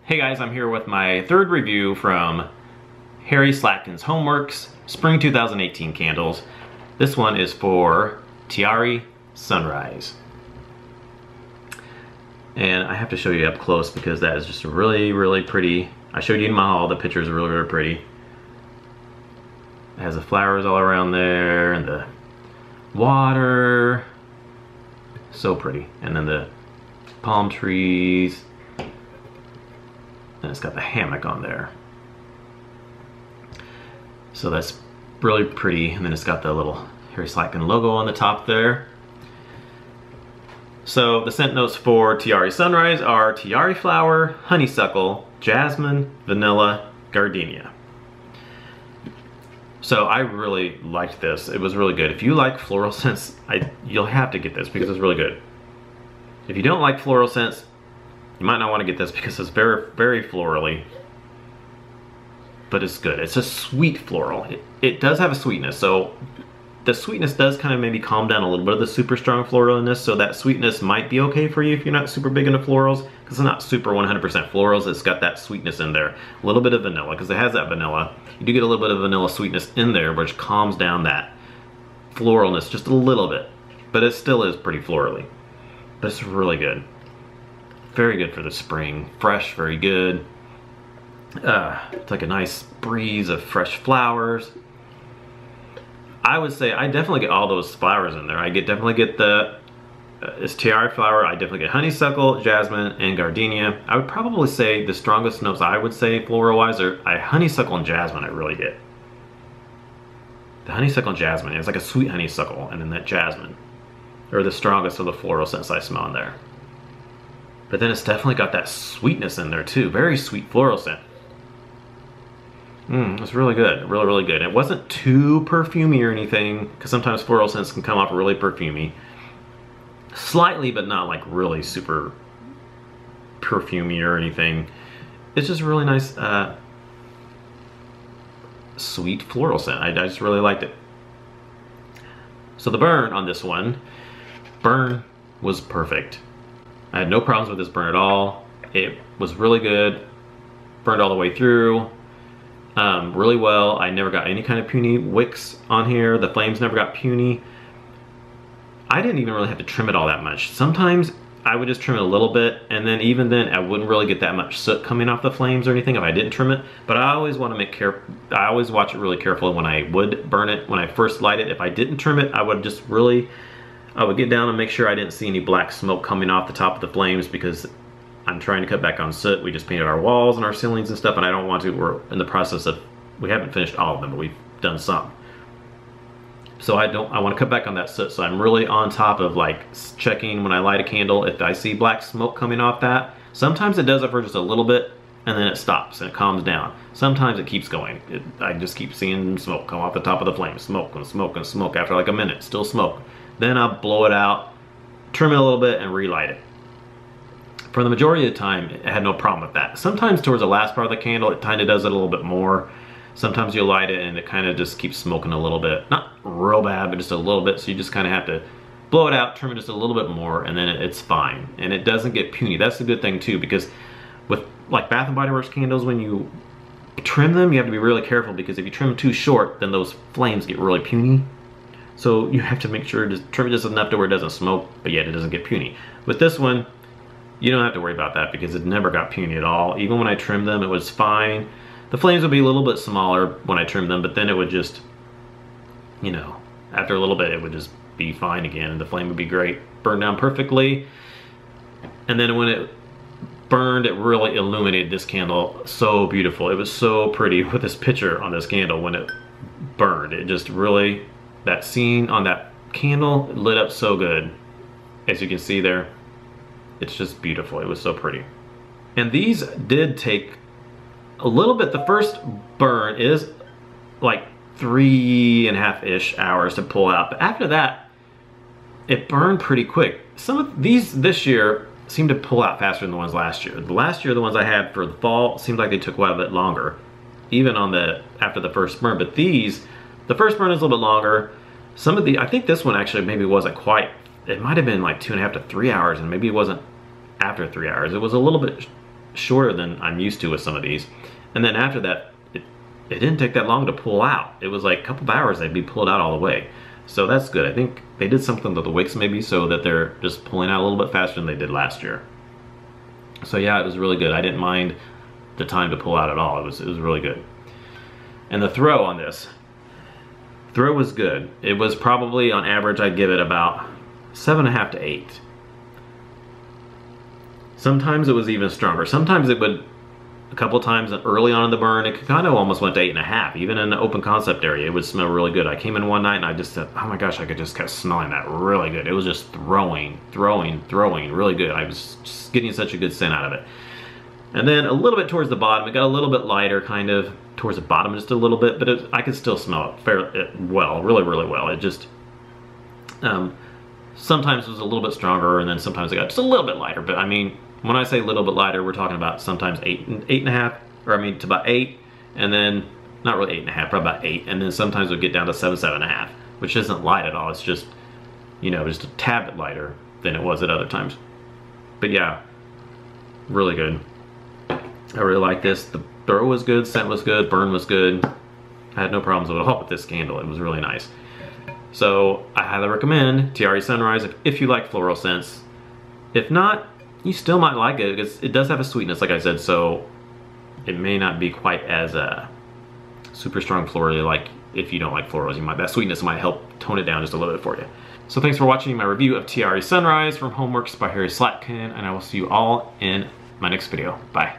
Hey guys, I'm here with my third review from Harry Slatkin's HomeWorx Spring 2018 candles. This one is for Tiare Sunrise. And I have to show you up close because that is just really, really pretty. I showed you in my haul, the pictures are really, really pretty. It has the flowers all around there and the water. So pretty. And then the palm trees. And it's got the hammock on there. So that's really pretty. And then it's got the little Harry Slatkin logo on the top there. So the scent notes for Tiare Sunrise are tiare flower, honeysuckle, jasmine, vanilla, gardenia. So I really liked this. It was really good. If you like floral scents, you'll have to get this because it's really good. If you don't like floral scents, you might not want to get this because it's very, very florally, but it's good. It's a sweet floral. It does have a sweetness, so the sweetness does kind of maybe calm down a little bit of the super strong floralness, so that sweetness might be okay for you if you're not super big into florals, because it's not super 100% florals. It's got that sweetness in there. A little bit of vanilla, because it has that vanilla. You do get a little bit of vanilla sweetness in there, which calms down that floralness just a little bit, but it still is pretty florally. But it's really good. Very good for the spring. Fresh, very good. It's like a nice breeze of fresh flowers. I would say I definitely get all those flowers in there. I definitely get the it's tiare flower. I definitely get honeysuckle, jasmine, and gardenia. I would probably say the strongest notes I would say floral-wise are honeysuckle and jasmine. I really get the honeysuckle and jasmine. It's like a sweet honeysuckle, and then that jasmine are the strongest of the floral scents I smell in there. But then it's definitely got that sweetness in there too. Very sweet floral scent. It's really good. Really, really good. It wasn't too perfumey or anything, because sometimes floral scents can come off really perfumey. Slightly, but not like really super perfumey or anything. It's just really nice, sweet floral scent. I just really liked it. So the burn on this one, burn was perfect. I had no problems with this burn at all. It was really good. Burned all the way through. Really well. I never got any kind of puny wicks on here. The flames never got puny. I didn't even really have to trim it all that much. Sometimes I would just trim it a little bit, and then even then I wouldn't really get that much soot coming off the flames or anything if I didn't trim it. But I always want to make I always watch it really carefully when I would burn it. When I first light it, if I didn't trim it, I would get down and make sure I didn't see any black smoke coming off the top of the flames, because I'm trying to cut back on soot. We just painted our walls and our ceilings and stuff, and I don't want to. We're in the process of, we haven't finished all of them, but we've done some. So I want to cut back on that soot. So I'm really on top of like checking when I light a candle. If I see black smoke coming off that, sometimes it does it for just a little bit and then it stops and it calms down. Sometimes it keeps going. I just keep seeing smoke come off the top of the flame. Smoke and smoke and smoke. After like a minute, still smoke. Then I'll blow it out, trim it a little bit, and relight it. For the majority of the time, I had no problem with that. Sometimes towards the last part of the candle, it kind of does it a little bit more. Sometimes you light it and it kind of just keeps smoking a little bit. Not real bad, but just a little bit. So you just kind of have to blow it out, trim it just a little bit more, and then it's fine. And it doesn't get puny. That's the good thing too, because with like Bath & Body Works candles, when you trim them, you have to be really careful, because if you trim them too short, then those flames get really puny. So you have to make sure to trim it just enough to where it doesn't smoke, but yet it doesn't get puny. With this one, you don't have to worry about that because it never got puny at all. Even when I trimmed them, it was fine. The flames would be a little bit smaller when I trimmed them, but then it would just, you know, after a little bit, it would just be fine again, and the flame would be great. Burned down perfectly. And then when it burned, it really illuminated this candle so beautiful. It was so pretty with this picture on this candle when it burned. It just really, that scene on that candle lit up so good. As you can see there, it's just beautiful. It was so pretty. And these did take a little bit. The first burn is like 3.5-ish hours to pull out, but after that, it burned pretty quick. Some of these this year seem to pull out faster than the ones last year. Last year, the ones I had for the fall seemed like they took quite a bit longer, even on after the first burn. But these, the first burn is a little bit longer. Some of the, I think this one actually maybe wasn't quite, it might have been like 2.5 to 3 hours, and maybe it wasn't after 3 hours. It was a little bit shorter than I'm used to with some of these. And then after that, it didn't take that long to pull out. It was like a couple of hours they'd be pulled out all the way. So that's good. I think they did something with the wicks maybe so that they're just pulling out a little bit faster than they did last year. So yeah, it was really good. I didn't mind the time to pull out at all. It was really good. And the throw on this, throw was good. It was probably on average I'd give it about 7.5 to 8. Sometimes it was even stronger. Sometimes it would, a couple times early on in the burn, it kind of almost went to 8.5. Even in the open concept area, it would smell really good. I came in one night and I just said, oh my gosh, I could just kept smelling that really good. It was just throwing, really good. I was just getting such a good scent out of it. And then a little bit towards the bottom, it got a little bit lighter, kind of towards the bottom just a little bit, but I could still smell it fairly well, really well. It just, sometimes it was a little bit stronger, and then sometimes it got just a little bit lighter. But I mean, when I say a little bit lighter, we're talking about sometimes 8.5, or I mean to about 8, and then not really 8.5, probably about 8, and then sometimes it would get down to 7.5, which isn't light at all. It's just, you know, just a tad bit lighter than it was at other times. But yeah, really good. I really like this. The throw was good, scent was good, burn was good. I had no problems at all with this candle. It was really nice. So I highly recommend Tiare Sunrise if you like floral scents. If not, you still might like it because it does have a sweetness, like I said, so it may not be quite as super strong florally like if you don't like florals. That sweetness might help tone it down just a little bit for you. So thanks for watching my review of Tiare Sunrise from HomeWorx by Harry Slatkin, and I will see you all in my next video. Bye.